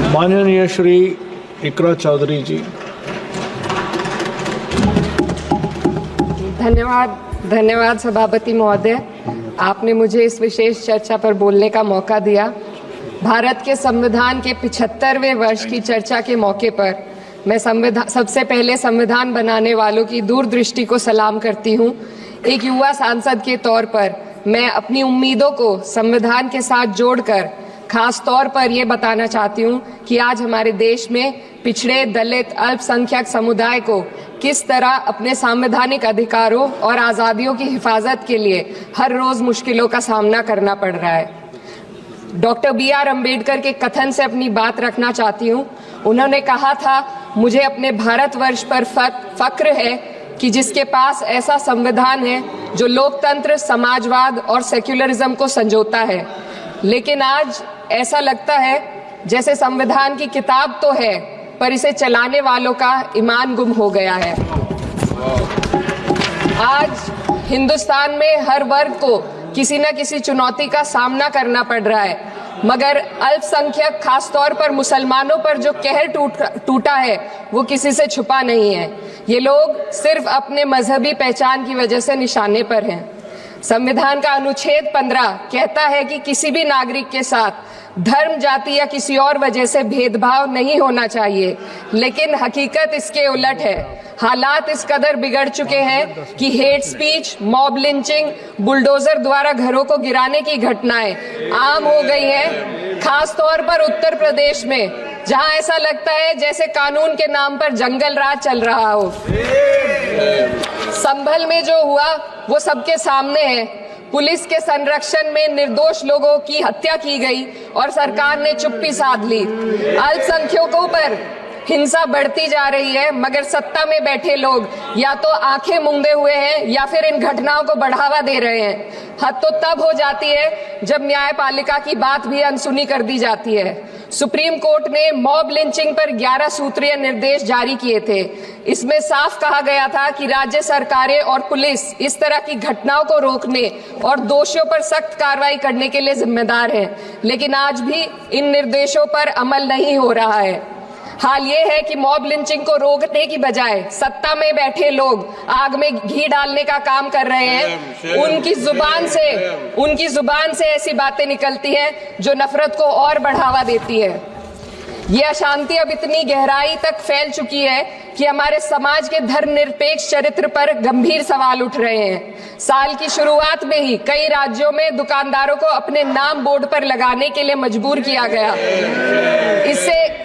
माननीय श्री इकरा चौधरी जी। धन्यवाद सभापति महोदय, आपने मुझे इस विशेष चर्चा पर बोलने का मौका दिया। भारत के संविधान के 75वें वर्ष की चर्चा के मौके पर मैं सबसे पहले संविधान बनाने वालों की दूरदृष्टि को सलाम करती हूँ। एक युवा सांसद के तौर पर मैं अपनी उम्मीदों को संविधान के साथ जोड़कर खास तौर पर ये बताना चाहती हूँ कि आज हमारे देश में पिछड़े, दलित, अल्पसंख्यक समुदाय को किस तरह अपने संवैधानिक अधिकारों और आज़ादियों की हिफाजत के लिए हर रोज मुश्किलों का सामना करना पड़ रहा है। Doctor B.R. अम्बेडकर के कथन से अपनी बात रखना चाहती हूँ। उन्होंने कहा था, मुझे अपने भारतवर्ष पर फक्र है कि जिसके पास ऐसा संविधान है जो लोकतंत्र, समाजवाद और सेक्युलरिज्म को संजोता है। लेकिन आज ऐसा लगता है जैसे संविधान की किताब तो है पर इसे चलाने वालों का ईमान गुम हो गया है। आज हिंदुस्तान में हर वर्ग को किसी न किसी चुनौती का सामना करना पड़ रहा है, मगर अल्पसंख्यक, खास तौर पर मुसलमानों पर जो कहर टूटा है वो किसी से छुपा नहीं है। ये लोग सिर्फ अपने मजहबी पहचान की वजह से निशाने पर हैं। संविधान का अनुच्छेद 15 कहता है कि किसी भी नागरिक के साथ धर्म, जाति या किसी और वजह से भेदभाव नहीं होना चाहिए, लेकिन हकीकत इसके उलट है। हालात इस कदर बिगड़ चुके हैं कि hate speech, mob lynching, bulldozer द्वारा घरों को गिराने की घटनाएं आम हो गई हैं। खास तौर पर उत्तर प्रदेश में, जहां ऐसा लगता है जैसे कानून के नाम पर जंगल राज चल रहा हो। संभल में जो हुआ वो सबके सामने है। पुलिस के संरक्षण में निर्दोष लोगों की हत्या की गई और सरकार ने चुप्पी साध ली। अल्पसंख्यकों पर हिंसा बढ़ती जा रही है, मगर सत्ता में बैठे लोग या तो आंखें मूंदे हुए हैं या फिर इन घटनाओं को बढ़ावा दे रहे हैं। हद तो तब हो जाती है जब न्यायपालिका की बात भी अनसुनी कर दी जाती है। सुप्रीम कोर्ट ने मॉब लिंचिंग पर 11 सूत्रीय निर्देश जारी किए थे। इसमें साफ कहा गया था कि राज्य सरकारें और पुलिस इस तरह की घटनाओं को रोकने और दोषियों पर सख्त कार्रवाई करने के लिए जिम्मेदार है, लेकिन आज भी इन निर्देशों पर अमल नहीं हो रहा है। हाल ये है कि मॉब लिंचिंग को रोकने की बजाय सत्ता में बैठे लोग आग में घी डालने का काम कर रहे हैं। उनकी जुबान से ऐसी बातें निकलती हैं जो नफरत को और बढ़ावा देती है। ये अशांति अब इतनी गहराई तक फैल चुकी है कि हमारे समाज के धर्मनिरपेक्ष चरित्र पर गंभीर सवाल उठ रहे हैं। साल की शुरुआत में ही कई राज्यों में दुकानदारों को अपने नाम बोर्ड पर लगाने के लिए मजबूर किया गया।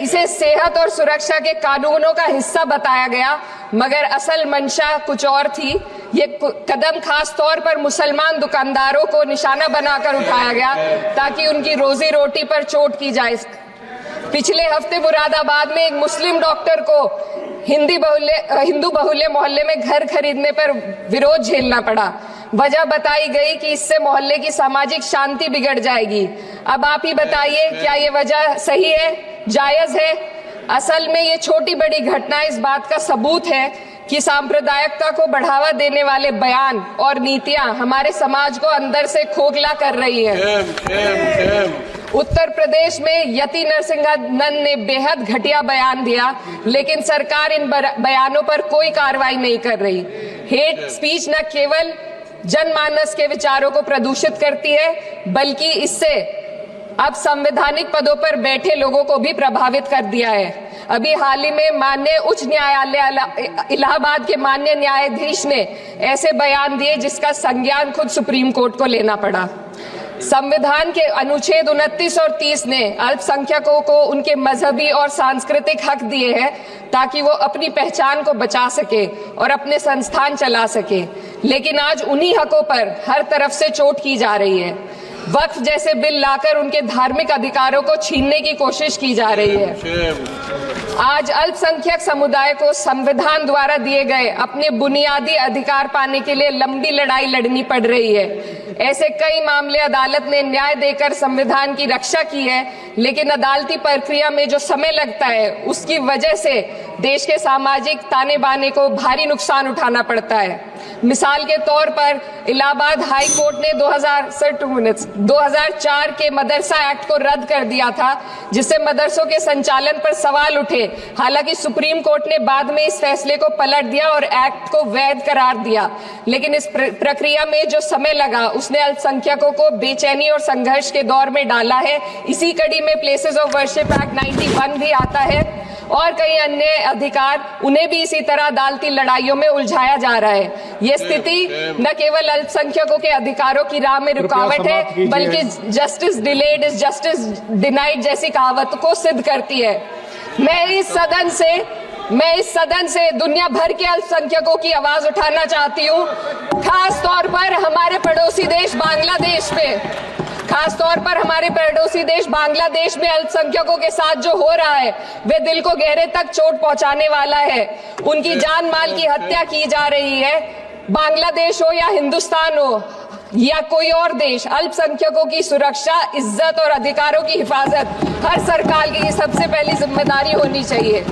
इसे सेहत और सुरक्षा के कानूनों का हिस्सा बताया गया, मगर असल मंशा कुछ और थी। ये कदम खास तौर पर मुसलमान दुकानदारों को निशाना बनाकर उठाया गया ताकि उनकी रोजी रोटी पर चोट की जाए। पिछले हफ्ते मुरादाबाद में एक मुस्लिम डॉक्टर को हिंदू बहुल्य मोहल्ले में घर खरीदने पर विरोध झेलना पड़ा। वजह बताई गई कि इससे मोहल्ले की सामाजिक शांति बिगड़ जाएगी। अब आप ही बताइए, क्या ये वजह सही है, जायज है? असल में ये छोटी बड़ी घटना इस बात का सबूत है कि सांप्रदायिकता को बढ़ावा देने वाले बयान और नीतियां हमारे समाज को अंदर से खोखला कर रही है। उत्तर प्रदेश में यति नरसिंहन ने बेहद घटिया बयान दिया, लेकिन सरकार इन बयानों पर कोई कार्रवाई नहीं कर रही। हेट स्पीच न केवल जनमानस के विचारों को प्रदूषित करती है, बल्कि इससे अब संवैधानिक पदों पर बैठे लोगों को भी प्रभावित कर दिया है। अभी हाल ही में माननीय उच्च न्यायालय इलाहाबाद के माननीय न्यायाधीश ने ऐसे बयान दिए जिसका संज्ञान खुद सुप्रीम कोर्ट को लेना पड़ा। संविधान के अनुच्छेद 29 और 30 ने अल्पसंख्यकों को उनके मजहबी और सांस्कृतिक हक दिए हैं ताकि वो अपनी पहचान को बचा सके और अपने संस्थान चला सके, लेकिन आज उन्हीं हकों पर हर तरफ से चोट की जा रही है। वक्फ जैसे बिल लाकर उनके धार्मिक अधिकारों को छीनने की कोशिश की जा रही है। आज अल्पसंख्यक समुदाय को संविधान द्वारा दिए गए अपने बुनियादी अधिकार पाने के लिए लंबी लड़ाई लड़नी पड़ रही है। ऐसे कई मामले अदालत ने न्याय देकर संविधान की रक्षा की है, लेकिन अदालती प्रक्रिया में जो समय लगता है उसकी वजह से देश के सामाजिक ताने बाने को भारी नुकसान उठाना पड़ता है। मिसाल के तौर पर इलाहाबाद हाई कोर्ट ने 2004 के मदरसा एक्ट को रद्द कर दिया था, जिससे मदरसों के संचालन पर सवाल उठे। हालांकि सुप्रीम कोर्ट ने बाद में इस फैसले को पलट दिया और एक्ट को वैध करार दिया, लेकिन इस प्रक्रिया में जो समय लगा उसने अल्पसंख्यकों को बेचैनी और संघर्ष के दौर में डाला है। इसी कड़ी में प्लेसेस ऑफ वर्शिप एक्ट 91 भी आता है और कई अन्य अधिकार, उन्हें भी इसी तरह अदालती लड़ाइयों में उलझाया जा रहा है। ये स्थिति न केवल अल्पसंख्यकों के अधिकारों की राह में रुकावट है, बल्कि justice delayed is justice denied जैसी कहावत को सिद्ध करती है। मैं इस सदन से दुनिया भर के अल्पसंख्यकों की आवाज उठाना चाहती हूँ, खास तौर पर हमारे पड़ोसी देश बांग्लादेश में अल्पसंख्यकों के साथ जो हो रहा है वे दिल को गहरे तक चोट पहुंचाने वाला है। उनकी जान माल की हत्या की जा रही है। बांग्लादेश हो या हिंदुस्तान हो या कोई और देश, अल्पसंख्यकों की सुरक्षा, इज्जत और अधिकारों की हिफाजत हर सरकार की सबसे पहली जिम्मेदारी होनी चाहिए।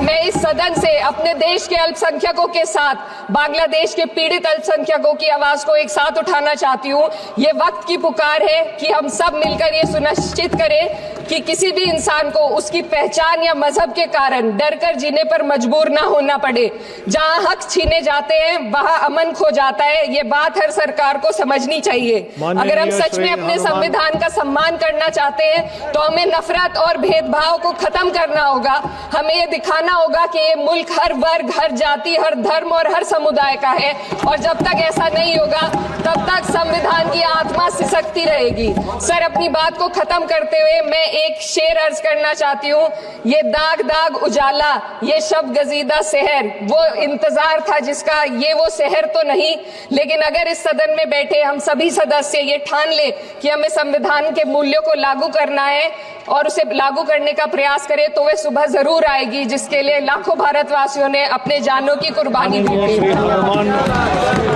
मैं इस सदन से अपने देश के अल्पसंख्यकों के साथ बांग्लादेश के पीड़ित अल्पसंख्यकों की आवाज को एक साथ उठाना चाहती हूँ। ये वक्त की पुकार है कि हम सब मिलकर ये सुनिश्चित करें कि किसी भी इंसान को उसकी पहचान या मजहब के कारण डरकर जीने पर मजबूर ना होना पड़े। जहाँ हक छीने जाते हैं वहाँ अमन खो जाता है। ये बात हर सरकार को समझनी चाहिए। अगर हम सच में अपने संविधान का सम्मान करना चाहते हैं तो हमें नफरत और भेदभाव को खत्म करना होगा। हमें ये दिखाना होगा कि ये मुल्क हर वर्ग, हर जाति, हर धर्म और हर समुदाय का है, और जब तक ऐसा नहीं होगा तब तक संविधान की आत्मा सिसकती रहेगी। सर, अपनी बात को खत्म करते हुए मैं एक शेर अर्ज करना चाहती हूँ। ये दाग दाग उजाला, ये शब गजीदा शहर, वो इंतजार था जिसका, ये वो शहर तो नहीं। लेकिन अगर इस सदन में बैठे हम सभी सदस्य ये ठान ले कि हमें संविधान के मूल्यों को लागू करना है और उसे लागू करने का प्रयास करें, तो वह सुबह जरूर आएगी जिसके लिए लाखों भारतवासियों ने अपने जानों की कुर्बानी दी थी। श्री हनुमान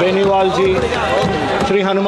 बेनीवाल जी, श्री हनुमान